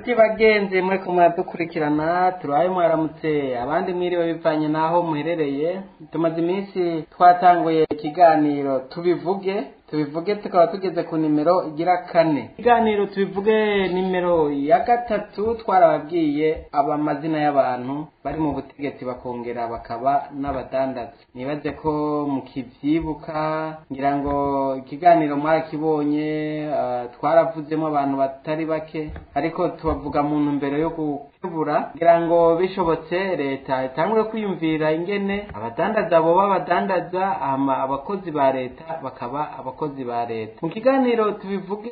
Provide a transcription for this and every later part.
Nshuti bagenzi muri kumwe dukurikirana turaye mwaramutse abandi mwiriwe bivanye naho muherereye. Tumaze iminsi twatanguye ikiganiro tubivuge tukaba tugeze ku nimero igira 4. Ikiganiro tubivuge nimero ya 3 twarababwiye abamazina y'abantu bari mu butegetsi bakongera bakaba n'abadandaza. Nibaze ko mukivyibuka ngira ngo ikiganiro mwarakibonye, twaravuzemo abantu batari bake ariko tubavuga mu ntumbero yo kubura ngira ngo bishobotse leta itangure kwiyumvira ingene abadandaza bo babadandaza abakozi ba leta bakaba abakozi ba leta. Mu kiganiro tubivuge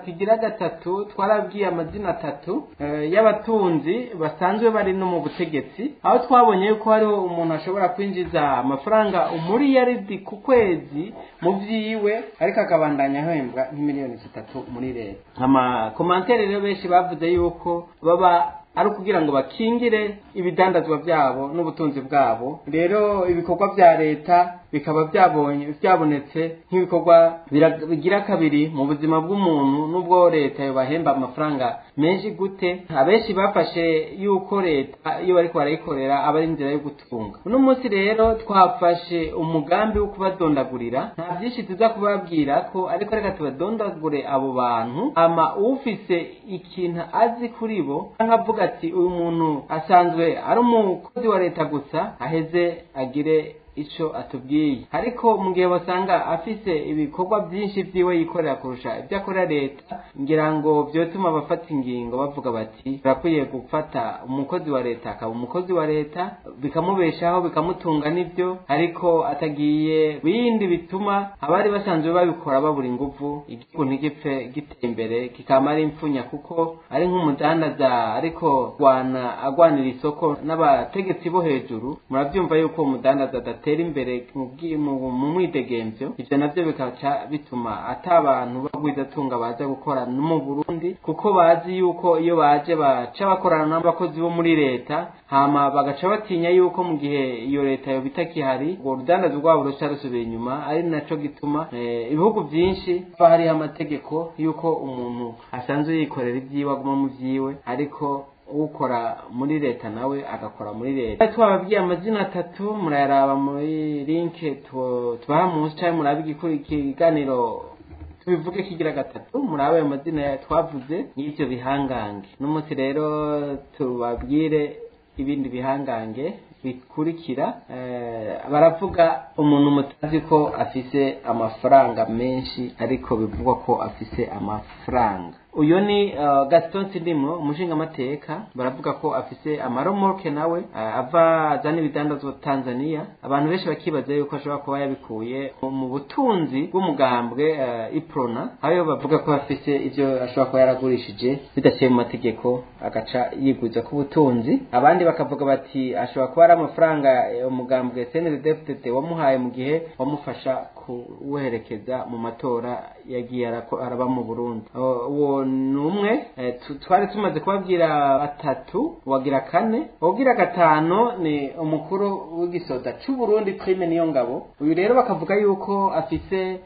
kigira 3 twarabwiye amazina 3 y'abatunzi basanzwe bari no mu butegetsi, aho twabonye ko hariho umuntu ashobora kwinjiza amafaranga umuriyaridi ku kwezi mu vyiwe ariko akabandanya ahembwa nk'imiliyoni 3 muri leta. Komantere rero benshi bavuze yuko baba ari kugira ngo bakingire ibidandazwa byabo n'ubutunzi bwabo. Rero ibikorwa bya leta bikaba byabonetse nk'ibikorwa bigira kabiri mu buzima bw'umuntu, nubwo leta yobahemba amafaranga menshi gute. Abenshi bafashe yuko leta iyo bariko barayikorera aba ari inzira yo gutunga. Uno munsi rero twafashe umugambi wo kubadondagurira, nta byinshi tuza kubabwira ko ariko reka tubadondagure abo bantu, ufise ikintu azi kuri bo nkavuga ati uyu muntu asanzwe ari umukozi wa leta gusa aheze agire ico atubwiye. Ariko mu gihe basanga afise ibikorwa byinshi vyiwe yikorera kurusha ibyo akorera leta, ngira ngo vyotuma bafata ingingo bavuga bati barakwiye gufata umukozi wa leta akaba umukozi wa leta, bikamubeshaho bikamutunga n'ivyo, ariko atagiye bindi bituma abari basanzwe babikora babura inguvu, igihugu ntigipfe giteye imbere kikama ari impfunya, kuko ari nk'umudandaza ariko agwanira isoko n'abategetsi bo hejuru. Muravyumva yuko umudandaza tera imbere mu mwidegemvyo, ivyo navyo bikaca bituma atabantu bagwizatunga baza gukora no mu Burundi, kuko bazi yuko iyo baje baca bakorana n'abakozi bo muri leta, hama bagaca batinya yuko mu gihe iyo leta yo bitakihari ngo urudandazo rwabo ruca rusubira inyuma. Ari naco gituma ibihugu vyinshi hariho amategeko yuko umuntu asanzwe yikorera ivyiwe aguma mu vyiwe, ariko ukora muri leta nawe agakora muri leta. Twababwiye amazina 3 murayaraba muri link tubaha munsi cyangwa murabe ikiganiro tubivuge kigira 3 murabe amazina twavuze n'ivyo bihangange. N'umunsi rero tubabwire ibindi bihangange bikurikira. Baravuga umuntu mutazi ko afise amafaranga menshi ariko bivugwa ko afise amafaranga. Uyo ni Gaston Sindimwo, umushinga amateka. Baravuga ko afise amaromorke nawe ava azana ibidandazwa Tanzania. Abantu benshi bakibaza yuko ashobora kuba yabikuye mu butunzi bw'umugambwe Iprona, aho bavuga ko afise ivyo ashobora kuba yaragurishije bidaciye mu mategeko agaca yiguza ku butunzi. Abandi bakavuga bati ashobora kuba ari amafaranga umugambwe CNDD-FDD wamuhaye mu gihe wamufasha kuwerekeza mu matora yagiye araba mu Burundi. Uwo numwe twari tumaze kubabwira 3, wagira 4. Wagira 5 ni umukuru w'igisoda c'u Burundi Prime Niyongabo. Uyu rero bakavuga yuko afise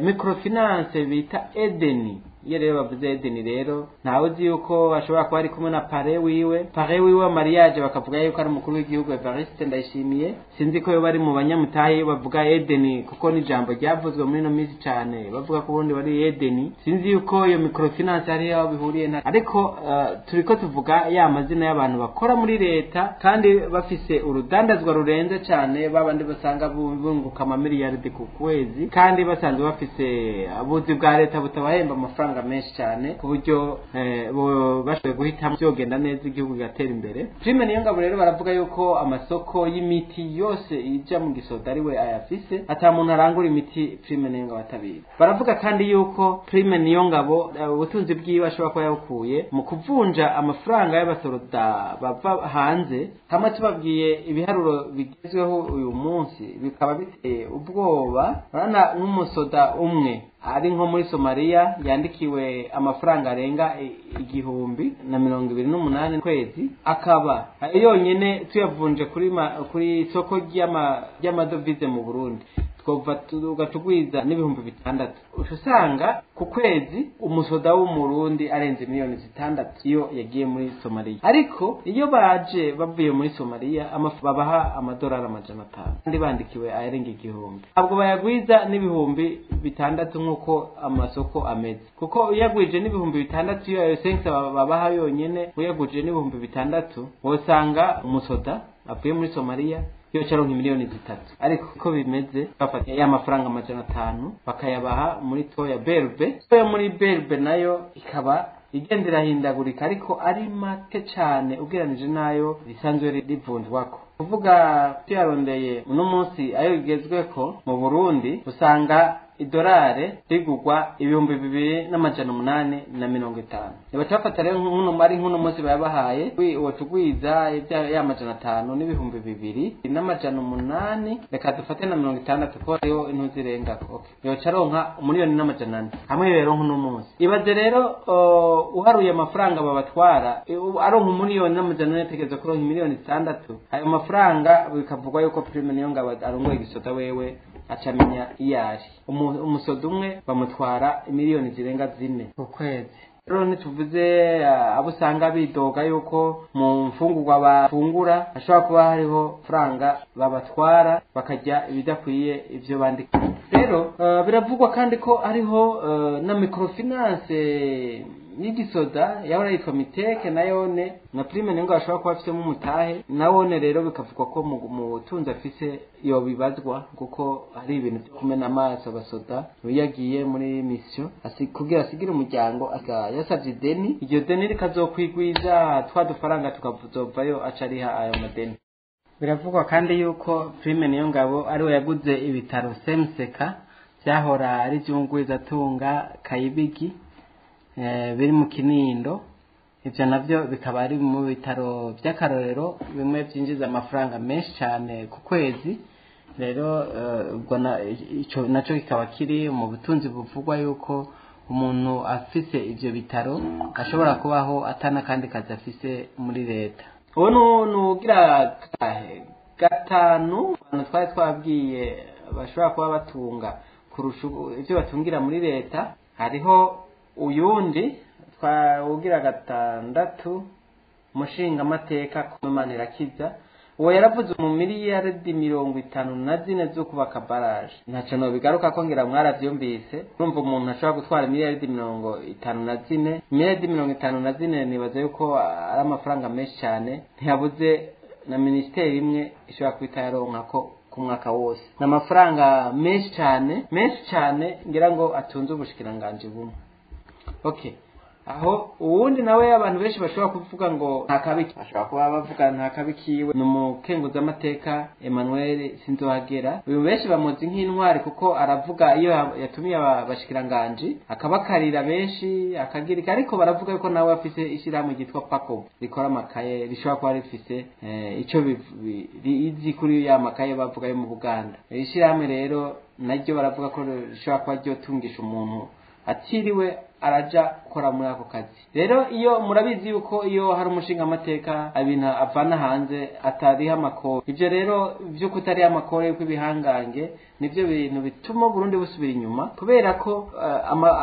microfinance bita Edeni. Iyo rero bavuze Edeni rero ntawe uzi yuko ashobora kuba ari kumwe na pare wiwe mariage, bakavuga yuko ari umukuru w'igihugu Evariste Ndayishimiye. Sinzi ko yo bari mu banyamutahe bavuga Edeni, kuko ni jambo ryavuzwe muri no minsi cyane bavuga ko Burundi bari Edeni. Sinzi yuko iyo microfinance ari aho bihuriye na, ariko turiko tuvuga ya mazina y'abantu bakora muri leta kandi bafise urudandazwa rurenze cyane, babandi basanga bunguka amamiliyaridi ku kwezi kandi basanzwe bafise abuzi bwa leta butabahemba amafaranga menshi cyane, ku buryo bashoboye guhitamo byogenda neza igihugu gatera imbere. Prime Niyongabo rero baravuga yuko amasoko y'imiti yose ija mu gisoda ari we ayafise, ata muntu arangura imiti Prime Niyongabo atabizi. Baravuga kandi yuko Prime Niyongabo ubutunzi bwiwe ashobora kuba yakuye mu kuvunja amafaranga y'abasoroda bava hanze. Hamwe tubabwiye ibiharuro bigezweho uyu munsi bikaba biteye ubwoba. Urana nk'umusoda umwe ari nko muri Somalia yandikiwe amafaranga arenga 1028 kwezi, akaba yonyene tuyavunje kuri soko ry'amadovize mu Burundi twova tugatugwiza n'ibihumbi 6 usanga ku kwezi umusoda w'umurundi arenze miliyoni 6 iyo yagiye muri Somalia. Ariko iyo baje bavuye muri Somalia babaha amadolari 500 kandi bandikiwe arenga 1000. Ntabwo bayagwiza n'ibihumbi 6 nkuko amasoko ameze, kuko uyagwije n'ibihumbi 6 iyo ayo sensa babaha yonyene, uyagwije n'ibihumbi 6 wosanga umusoda avuye muri Somalia yo caronka miliyoni 3. Ariko ko bimeze bafata ya mafaranga 500 bakayabaha muri toya berbe. Toya muri berbe nayo ikaba igendera hindagurika, ariko ari make cyane ugeranije nayo risanzwe rivunjwako. Kuvuga tuyarondeye uno munsi ayo igezweko mu Burundi usanga idolare rigugwa 2850. Nibatafata rero nkuno mari nkuno munsi bayabahaye wotugwiza ya 500 n'ibihumbi 2800, reka dufate na 60 ko yo intuzirenga ko yo caronka umuliyoni n'amajana 4 hamwe rero nkuno munsi. Ibaze rero uharuye amafaranga babatwara aronka umuliyoni n'amajana 4 tegeza kuronka miliyoni 6. Ayo mafaranga bikavugwa yuko prime niyo ngaba arongoye igisota wewe acamenya iyari umusoda umwe bamutwara miliyoni zirenga 4 ku kwezi. Rero nituvuze abo usanga bidoga yuko mu mfungurwa bafungura hashobora kuba hariho franga babatwara bakajya ibidakwiye ivyo bandika. Rero biravugwa kandi ko hariho na microfinance n'igisoda yahora yitwa Miteke nayone na prime ningo ashobora kuba afite mu mutahe nawone. Rero bikavugwa ko mu tunza afise yo bibazwa kuko ari ibintu byo kumena amaso abasoda yagiye muri mission kugira asigire umuryango yasavye deni. Iryo deni rikazokwigwiza twadufaranga tukavuzovayo acariha ayo madeni. Biravugwa kandi yuko prime niyo ngabo ari we yaguze ibitaro Semseka byahora ari byungwiza tunga Kayibigi biri mu Kinindo. Ivyo navyo bikaba ari mu bitaro by'akarorero bimwe byinjiza amafaranga menshi cyane ku kwezi. Rero ubwo ico naco kikaba kiri mu butunzi buvugwa yuko umuntu afise ivyo bitaro ashobora kubaho atana kandi kazi afise muri leta. Uwo nugira gatanu twari twabwiye bashobora kuba batunga kurusha ivyo batungira muri leta. Hariho uyundi twawugira 6 mushinga amateka kumanira kiza. Uwo yaravuze mu miliyaridi 54 zo kubaka barrage. Ntaco no bigaruka ko ngira mwaravyumvise. Urumva umuntu ashobora gutwara miliyaridi 54. Miliyaridi 54 nibaza yuko ari amafaranga menshi cyane. Ntiyabuze na ministeri imwe ishobora kwita yaronka ko ku mwaka wose. Na mafaranga menshi cyane ngira ngo atunze ubushikiranganje bumwe. Okay. Aho uwundi nawe abantu benshi bashobora kuvuga ngo nta kabiki, bashobora kuba bavuga nta kabikiwe n'umukenguza amateka Emmanuel Sinzohagera. Uyu benshi bamuzi nk'intwari kuko aravuga iyo yatumiye abashikiranganje akabakarira benshi akagirika, ariko baravuga yuko nawe afise ishyirahamwe ryitwa Paco rikora amakaye rishobora kuba rifise ico izi kuri ya makaye bavuga yo mu Buganda. Ishyirahamwe rero naryo baravuga ko rishobora kuba ryo tungisha umuntu atiriwe araja gukora muri ako kazi. Rero iyo murabizi yuko iyo hari umushinga amateka ibintu avana hanze atariha amakori. Ivyo rero byo kutariha amakori yuko ibihangange nivyo bintu bituma Burundi busubira inyuma, kubera ko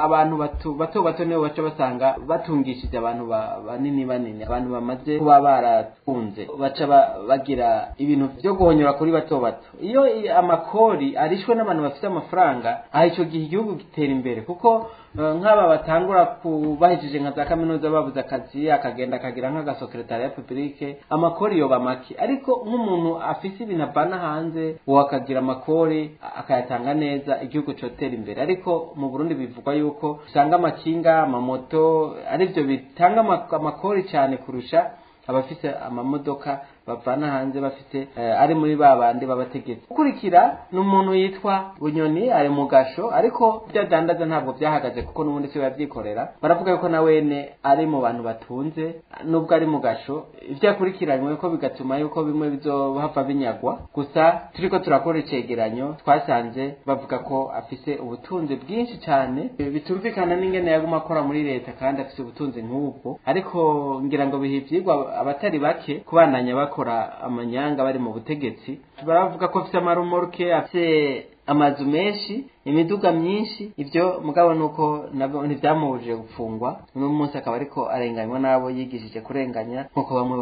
abantu bato nibo baca basanga batungishije abantu banini abantu bamaze kuba baratunze baca bagira ibintu byo guhonyora kuri bato. Iyo amakori arishwe n'abantu bafite amafaranga ico gihe igihugu gitera imbere, kuko nk'aba batangura kubahishije nka za kaminuza babuze akazi akagenda akagira nk'agasekretari ya publique amakori yoba make. Ariko nk'umuntu afise ibintu avana hanze uwo akagira amakori akayatanga neza igihugu cotera imbere. Ariko mu Burundi bivugwa yuko usanga amakinga amamoto arivyo bitanga amakori cyane kurusha abafise amamodoka bavana hanze bafite ari muri babandi babategetse. Ukurikira n'umuntu yitwa Bunyoni ari mu gasho, ariko byadandaza ntabwo byahagaze kuko n'ubundi cyo yavyikorera. Baravuga yuko nawene ari mu bantu batunze nubwo ari mu gasho. Ivyakurikiranywe ko bigatuma yuko bimwe bizohava binyagwa. Gusa turiko turakora icegeranyo twasanze bavuga ko afise ubutunzi bwinshi cyane bitumvikana n'ingene yaguma akora muri leta kandi afise ubutunzi nk'ubwo. Ariko ngira ngo bihivyigwa abatari bake kubandanya bakora amanyanga bari mu butegetsi. Baravuga ko afise amarumorke afise amazu menshi, imiduga myinshi. Ivyo mugabo nuko nabo ntivyamubujije gupfungwa. Uno munsi akaba ariko arenganywa nabo yigishije kurenganya nkuko bamwe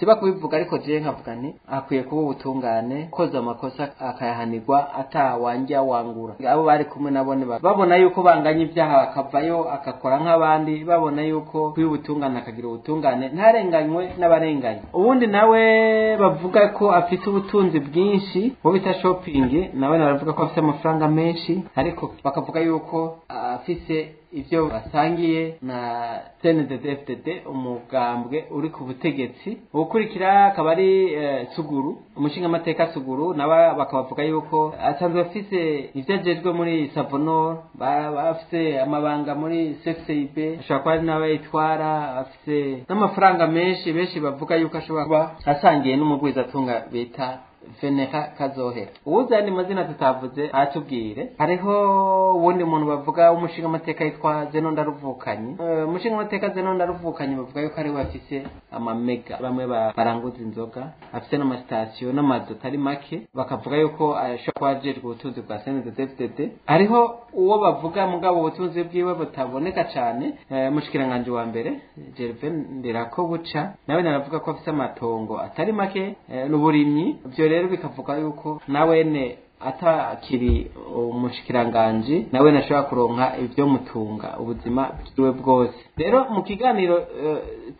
siba kubivuga, ariko je nkavuga nti akwiye kuba ubutungane, koza amakosa akayahanirwa atawanja wangura. Abo bari kumwe nabone babona yuko banganya ibyaha akavayo akakora nk'abandi, babona yuko kuba ubutungane akagira ubutungane ntarenganywe n'abarenganya. Ubundi nawe bavuga ko afite ubutunzi bwinshi bo bita shopping, nawe naravuga ko afite amafaranga menshi, ariko bakavuga yuko afise ivyo basangiye na CNDD-FDD, umugambwe uri ku butegetsi. Ukurikira akaba ari Suguru, umushinga amateka Suguru, nawe bakabavuga yuko asanzwe afise ivyo ajejwe muri Savonor, bafise amabanga muri CFCIB, ashobora kuba ari nawe yitwara, afise n'amafaranga menshi. Benshi bavuga yuko ashobora kuba asangiye n'umugwizatunga bita Veneka Kazohera. Uwuzandi mazina tutavuze atubwire. Hariho uwundi muntu bavuga umushinga amateka yitwa Zeno Ndaruvukanye. Umushinga amateka Zeno Ndaruvukanye bavuga yuko ari we afise amamega, bamwe baranguza inzoga, afise n'amasitasiyo n'amazu atari make. Bakavuga yuko ashobora kuba ajejwe ubutunzi bwa CNDD-FDD. Hariho uwo bavuga mugabo ubutunzi bwiwe butaboneka cane, mushikiranganje wa mbere Gervais Ndirakobuca, nawe naravuga ko afise amatongo atari make n'uburimyi. Rero bikavuga yuko nawene atakiri umushikiranganje nawe nashobora kuronka ivyo mutunga ubuzima bwiwe bwose. Rero mu kiganiro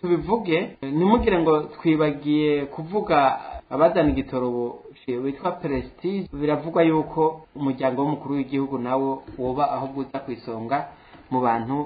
tubivuge, nimugire ngo twibagiye kuvuga abazana igitoro witwa Prestige. Biravugwa yuko umuryango w'umukuru w'igihugu nawo woba aho guza kwisonga mu bantu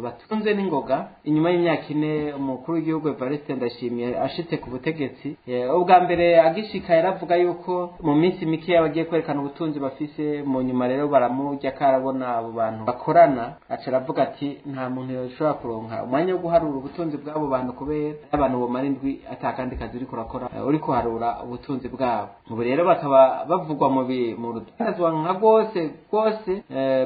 batunze n'ingoga. Inyuma y'imyaka 4 umukuru w'igihugu Evariste Ndayishimiye ashitse ku butegetsi, ubwa mbere agishika yaravuga yuko mu minsi mike yabagiye kwerekana ubutunzi bafise. Mu nyuma rero baramurya karabona abo bantu bakorana, aca aravuga ati nta muntu yoshobora kuronka umwanya wo guharura ubutunzi bw'abo bantu, kubera abantu bomara indwi atakandi kazi uri kurakora uri kuharura ubutunzi bwabo. Ubu rero bakaba bavugwa mu rudandazwa nka rwose.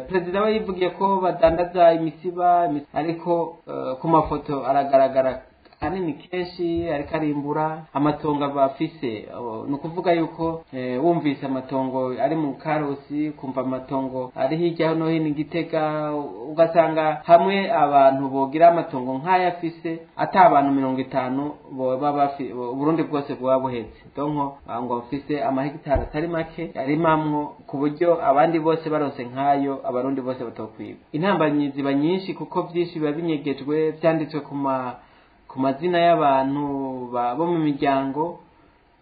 Perezida we yivugiye ko badandaza imisiba, ariko ku mafoto aragaragara kanini kenshi ariko arimbura amatongo bafise. Nukuvuga yuko wumvise amatongo ari mu Karusi, kumva amatongo ari hirya no hino Gitega, ugasanga hamwe abantu bogira amatongo nk'aya afise ata abantu 50 boba bafi Burundi bwose bwa buhetse. Donko ngo afise amahegitari atari make arimamwo, ku buryo abandi bose baronse nkayo abarundi bose batokwiba. Intambanyi ziba nyinshi kuko byinshi biba binyegejwe, byanditswe ku mazina y'abantu bo mu miryango.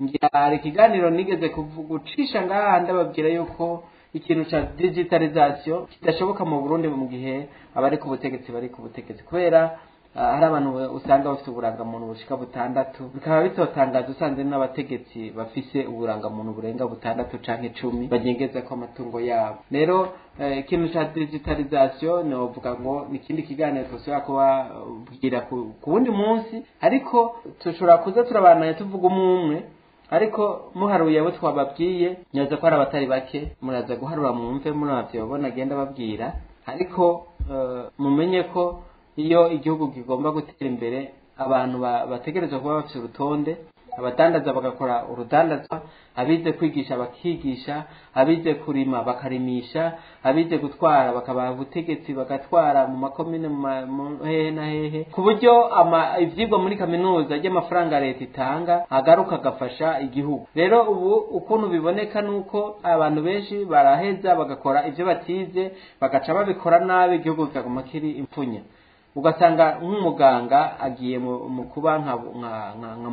Ngira ikiganiro nigeze gucisha ngaha ndababwira yuko ikintu ca digitalization kidashoboka mu Burundi mu gihe abari ku butegetsi kubera hari abantu usanga bafite uburangamuntu bushika 6. Bikaba bitotangaza usanze n'abategetsi bafise uburangamuntu burenga 6 canke 10 bagengeza ko amatungo yabo. Rero ikintu ca digitalization no vuga ngo nikindi kiganiro twose kuba bwira ku wundi munsi, ariko tushobora kuza turabana tuvuga umwe. Ariko muharuye abo twababwiye nyaza ko ari abatari bake, muraza guharura mwumve muravyo babona agenda babwira. Ariko mumenye ko iyo igihugu kigomba gutera imbere abantu bategerezwa kuba bafite urutonde. Abadandaza bagakora urudandazwa, abize kwigisha bakigisha, abize kurima bakarimisha, abize gutwara bakabaha ubutegetsi bagatwara mu makomine mu hehe na hehe, ku buryo ivyigwa muri kaminuza y'amafaranga leta itanga agaruka agafasha igihugu. Rero ubu ukuntu biboneka nuko abantu benshi baraheza bagakora ivyo batize, bagaca babikora nabi, igihugu kikaguma kiri impfunya. Ugasanga nk'umuganga agiye mu kuba nka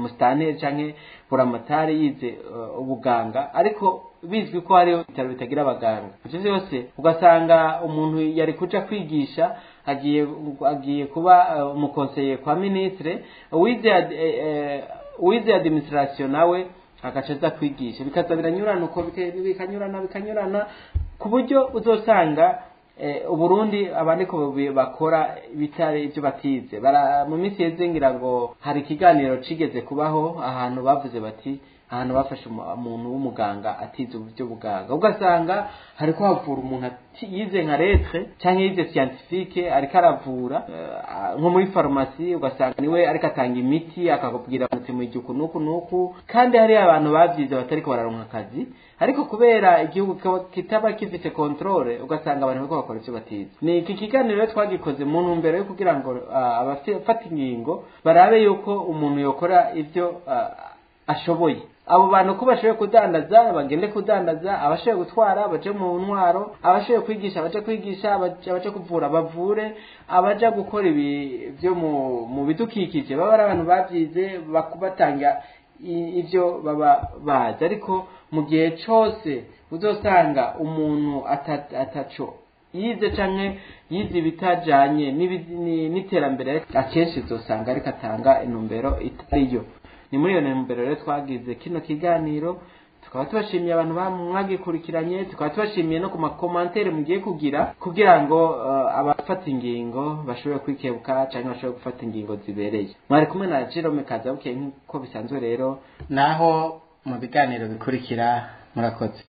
mustane canke buramatari yize ubuganga, ariko bizwi ko hari ibitaro bitagira abaganga. Ivyo byose ugasanga umuntu yari kuja kwigisha agiye kuba umukonseye kwa ministre, wize administration nawe agacaza kwigisha, bikaza biranyurana uko bikanyurana ku buryo uzosanga Uburundi abandiko bakora bitare ivyo batize. Mu minsi yeze ngira ngo hari ikiganiro cigeze kubaho ahantu bavuze bati ahantu bafashe umuntu w'umuganga atize uburyo buganga ugasanga hariko havura umuntu yize nka lettre canke yize scientifique ariko aravura nko muri farumasi ugasanga niwe ariko atanga imiti akakubwira muti mu igihugu nuku kandi hari abantu bavyize batariko bararonka akazi ariko kubera igihugu kitaba kifite controle ugasanga abantu bariko bakora ivyo batize. Ni iki kiganiro twagikoze mu ntumbero yo kugira ngo abafata ingingo barabe yuko umuntu yokora ivyo ashoboye. Abo bantu ko bashoboye kudandaza bagende kudandaza, abashoboye gutwara baje mu ntwaro, abashoboye kwigisha baje kwigisha, abaje kuvura bavure, abaje gukora ibi byo mu bidukikije baba ari abantu bavyize bakubatanga ivyo baba bazi. Ariko mu gihe cyose uzosanga umuntu ataco yize canke yize ibitajanye n'iterambere akenshi uzosanga ariko atanga intumbero itariyo. Ni muri iyo ntumbero rero twagize kino kiganiro, tukaba tubashimiye abantu bamwagikurikiranye, tukaba tubashimiye no ku makomantere mugiye kugira ngo abafata ingingo bashobore kwikebuka canke bashobore gufata ingingo zibereye. Mwari kumwe na Jerome Kazabuke nk'uko bisanzwe rero, naho mu biganiro bikurikira murakoze.